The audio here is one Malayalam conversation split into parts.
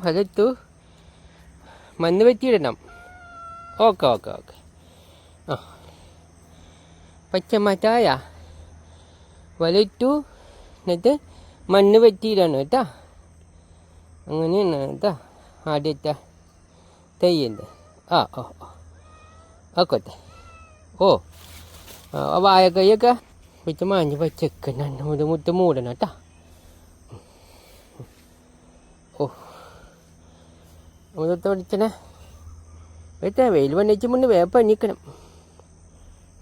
അതെത്തു മണ്ണ് പറ്റിയിടണം. Okay okay okay. ആ പച്ചമാറ്റായ വലയിട്ടു എന്നിട്ട് മണ്ണ് പറ്റിയിടണം കേട്ടാ. അങ്ങനെയാണ് കേട്ടാ ആദ്യത്തെ തെയ്യൻ്റെ. ആ ഓ ഓ ആക്കോട്ടെ. ഓ വാഴക്കൈയൊക്കെ വെച്ച് മാഞ്ഞ് പച്ചക്കന്നെ മുട്ട് മൂടണം കേട്ടാ. ഓ മുതത്ത് പഠിച്ചണേ വെച്ചാ വെയിൽ പണിച്ച് മുന്നേ വേഗം പണിക്കണം.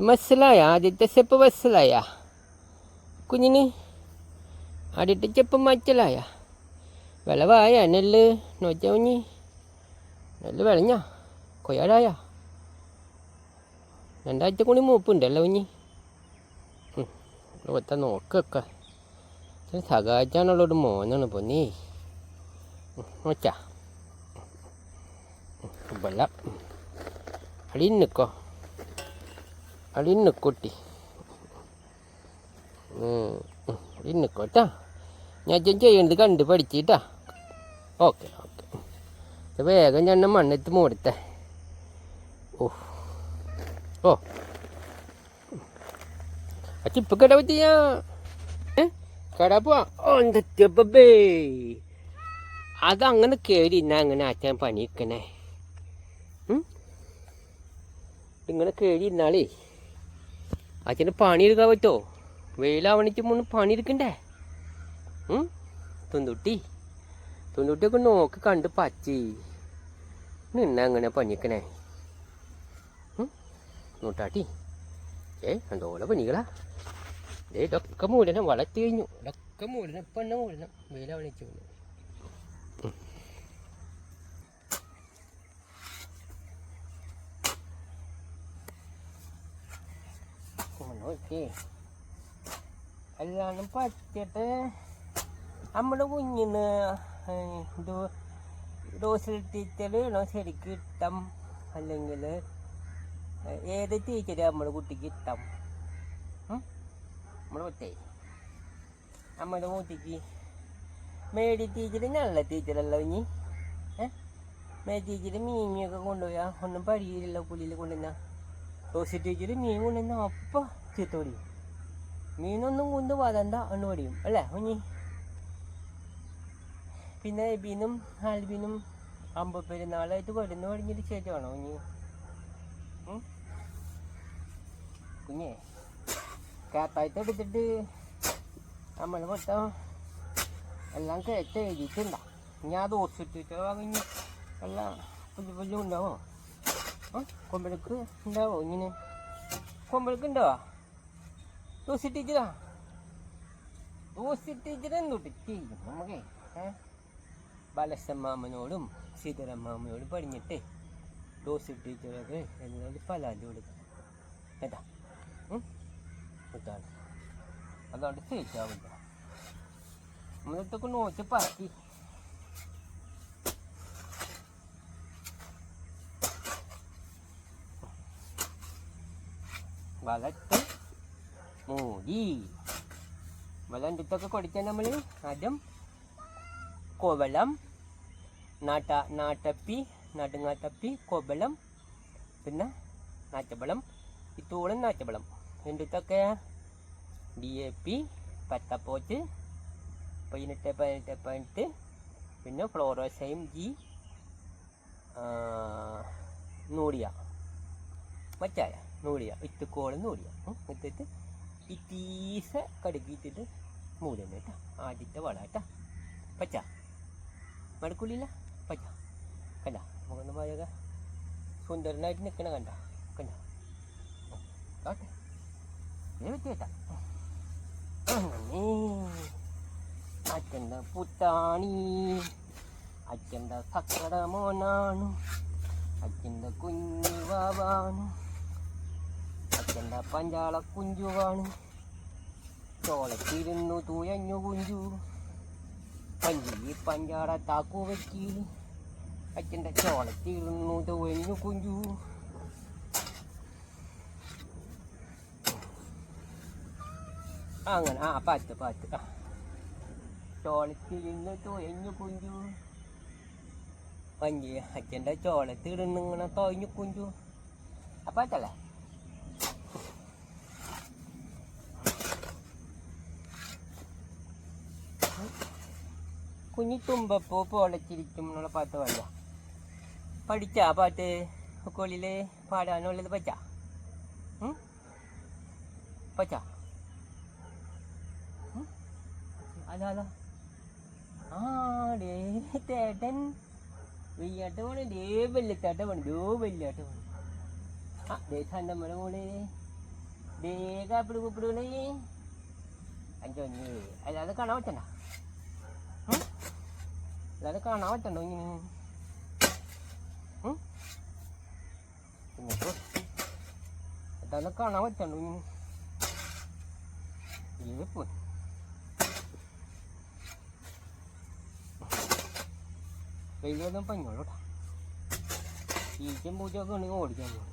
മനസ്സിലായ ആദ്യത്തെ സ്റ്റെപ്പ് മനസ്സിലായ കുഞ്ഞിന്? ആദ്യത്തെ സ്റ്റെപ്പ് മനസ്സിലായ? വിളവായ നെല്ല് നോച്ച കുഞ്ഞി? നെല്ല് വിളഞ്ഞ കൊയ്യാടായ? 2 ആഴ്ച കൂടി മൂപ്പുണ്ടല്ലോ കുഞ്ഞി. ഒത്ത നോക്കൊക്കെ സഹായിച്ചാനുള്ളൊരു മോനാണ് പൊന്നി. നോച്ചാ വെള്ളം അടിയിൽ നിൽക്കോ, അടിയിൽ നിൽക്കൂട്ടി, അടിയിൽ നിൽക്കോട്ടാ. ഞാൻ ചെയ്യേണ്ടത് കണ്ട് പഠിച്ചിട്ടാ. Okay okay. വേഗം ഞാൻ മണ്ണെത്ത് മൂടത്തെ. ഓ ഓ ചിപ്പ് കട പറ്റിയ കട പോവാ. എന്തൊക്കെ അതങ്ങനെ കയറി ഇന്ന അങ്ങനെ ആറ്റാൻ പണിക്കണേ. ഇങ്ങനെ കയറി ഇരുന്നാളേ അച്ഛന് പണിയെടുക്കാൻ പറ്റുമോ? വെയിലാവണിച്ച് മുന്നേ പണിയെടുക്കണ്ടേ? തൊണ്ണൂട്ടിയൊക്കെ നോക്കി കണ്ട് പച്ചി നിന്ന അങ്ങനെ പണിക്കണേ. നൂട്ടാട്ടി എന്തോളം പണികളാ. ഇതൊക്കെ മൂടണം. വളർത്തി കഴിഞ്ഞു. ഇതൊക്കെ മൂടണം. ഇപ്പം തന്നെ മൂടണം. വെയിലാവണിച്ച് മുന്നേ. ഓക്കെ എല്ലാം പറ്റിയിട്ട് നമ്മുടെ കുഞ്ഞിന് ഡോസിൽ ടീച്ചർ ശരിക്കും ഇഷ്ടം, അല്ലെങ്കിൽ ഏത് ടീച്ചർ നമ്മുടെ കുട്ടിക്ക് ഇഷ്ടം? നമ്മുടെ കുട്ടി നമ്മുടെ കുട്ടിക്ക് മേടി ടീച്ചർ നല്ല ടീച്ചറല്ല കുഞ്ഞി. മേടി ടീച്ചർ മീമിയൊക്കെ കൊണ്ടുപോയാൽ ഒന്നും പരിയില്ല. പുള്ളിയിൽ കൊണ്ടുവന്ന റോസി ടീച്ചർ മീൻ കൊണ്ടുവന്ന അപ്പം ചീത്തോടി. മീനൊന്നും കൊണ്ട് വരണ്ട എന്ന് പറയും അല്ലേ കുഞ്ഞി? പിന്നെ എബീനും ആൽബിനും പെരുന്നാളായിട്ട് വരുന്ന കഴിഞ്ഞിട്ട് ശേഷമാണോ കുഞ്ഞി? കുഞ്ഞേ കേട്ടായിട്ട് എടുത്തിട്ട് നമ്മൾ മൊത്തം എല്ലാം കേട്ട് എഴുതിയിട്ടുണ്ടോ? ഞാൻ ദോശ ടീച്ചർ കഴിഞ്ഞ് എല്ലാം പുല്ല് ഉണ്ടാവോ? കൊമ്പഴക്ക് ഉണ്ടാവോ? ഇങ്ങനെ കൊമ്പഴക്ക് ഉണ്ടാവാ? ദോശ ടീച്ചറാ? ദോശ ടീച്ചർ എന്തൊട്ട് ചെയ്യും നമുക്കേ? ബാലസമ്മാമനോടും സീതരമ്മാമനോടും പറഞ്ഞിട്ടേ ദോശ ടീച്ചറൊക്കെ എന്നോട് പലാതി കൊടുക്കാം കേട്ടാ. കേട്ടാണ് അതുകൊണ്ട് ശരിയാവില്ല. നമ്മളിതൊക്കെ നോക്കി പറക്കി വളർത്ത് മൂടി വളണ്ടിത്തൊക്കെ കൊടുത്താൽ നമ്മൾ ആദ്യം കോവളം, നാട്ടപ്പി, നടുങ്ങാത്തപ്പി, കോവളം, പിന്നെ നാച്ചപ്പഴം, ഇത്തോളം നാച്ചപ്പഴം രണ്ടിത്തൊക്കെ DAP, പത്തപ്പോച്ച് 18 പിന്നെ ഫ്ലോറോസൈം ജി, നൂറിയ മച്ചായ നൂറിയ ഇത്തുക്കോളം നൂറിയ ഇട്ടിട്ട് ഇറ്റീസ കടുക്കിയിട്ടിട്ട് മൂടുന്നു കേട്ടോ. ആദ്യത്തെ വള കേട്ടാ. പച്ച മടക്കുള്ളില്ല പച്ച കണ്ട. നമുക്കൊന്ന് പോയൊക്കെ സുന്ദരനായിട്ട് നിൽക്കണ കണ്ട കണ്ട കാട്ടെ കേട്ടാ. അച്ഛൻ്റെ പുത്താണി, അച്ഛൻ്റെ സക്കട മോനാണ്, അച്ഛൻ്റെ കുഞ്ഞു വാവാണ്, അച്ഛൻ്റെ പഞ്ചാള കുഞ്ചുവാണ്. ചോളത്തിരുന്നു തുഴഞ്ഞു കുഞ്ചു, പഞ്ചി പഞ്ചാട താക്കു വെക്കി, അച്ഛൻ്റെ ചോളത്തിരുന്നു തുഴഞ്ഞു കുഞ്ചു. അങ്ങനെ പാട്ട് ചോളത്തിരുന്നു തുഴഞ്ഞു കുഞ്ചു, വഞ്ചി അച്ഛൻ്റെ ചോളത്തിടുന്നു ഇങ്ങനെ തൊഴിഞ്ഞു കുഞ്ചു അപ്പം അച്ചല്ലേ കുഞ്ഞി തുമ്പപ്പൂ പൊളച്ചിരിക്കും എന്നുള്ള പാട്ട് പാടില്ല പഠിച്ചാ പാട്ട് സ്കൂളിൽ പാടാനുള്ളത് പച്ചാ പച്ചാ അല്ല അല്ല ആ ഡേ തേട്ടൻ വെയ്യാട്ട പോണേ ഡേ വെല്ലത്താട്ട പോണേ ഡോ വെല്ലാട്ട പോണേ ആ ഡേ സണ്ടമ്മയുടെ മോളെ ഡേ കാപ്പിട് കൂപ്പിടുകളേ അഞ്ചൊന്നേ അല്ലാതെ കാണാൻ പറ്റണ്ട അല്ലാതെ കാണാൻ പറ്റണ്ടോ ഇങ്ങനെ പിന്നെ അല്ലാതെ കാണാൻ പറ്റണ്ടോ ഇങ്ങനെ പോ വെയിലൊന്നും പഞ്ഞോളൂട്ടാ ഈച്ചും പൂച്ചയൊക്കെ ഉണ്ടെങ്കിൽ ഓടിക്കാൻ പോകും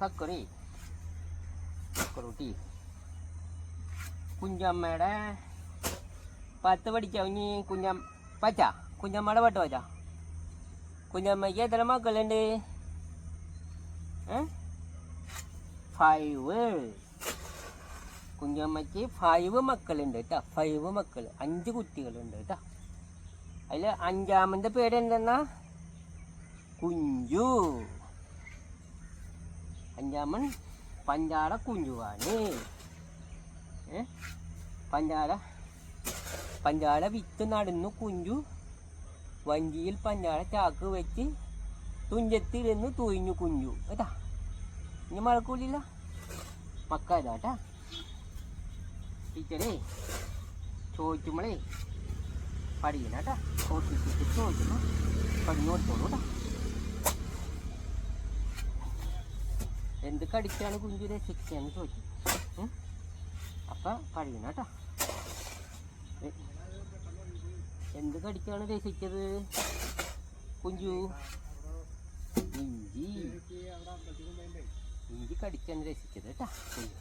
സക്കറി കുഞ്ചമ്മയുടെ പത്ത് പഠിച്ചോ ഇനി പച്ച കുഞ്ഞമ്മയുടെ പാട്ട് പച്ച കുഞ്ഞമ്മയ്ക്ക് എത്ര മക്കളുണ്ട് 5 കുഞ്ഞമ്മയ്ക്ക് 5 മക്കളുണ്ട് കേട്ടോ 5 മക്കൾ 5 കുട്ടികളുണ്ട് കേട്ടോ അതിൽ 5ാമത്തെ പേരെന്തെന്നാ കുഞ്ചു 5ാമൻ പഞ്ചാര കുഞ്ചുവാണ് പഞ്ചാര വിത്ത് നടന്നു കുഞ്ചു വഞ്ചിയിൽ പഞ്ചാര ചാക്ക് വെച്ച് തുഞ്ചത്തിരുന്ന് തൂയിഞ്ഞു കുഞ്ചു കേട്ടാ ഇനി മഴക്കൂലില്ല മക്കാതാട്ടാ ടീച്ചറേ ചോദിക്കുമ്പോളേ പഠിക്കണേട്ടാ ചോദിക്കുമ്പോൾ പഠിഞ്ഞു കൊടുത്തോളൂ കേട്ടാ എന്ത് കടിച്ചാണ് കുഞ്ചു രക്ഷിക്കാന്ന് ചോദിച്ചു അപ്പം പഠിക്കണേട്ടാ എന്ത് കടിച്ചാണ് രസിച്ചത് കുഞ്ചു ഇഞ്ചി കടിച്ചാണ് രസിച്ചത് കേട്ടാ കുഞ്ചു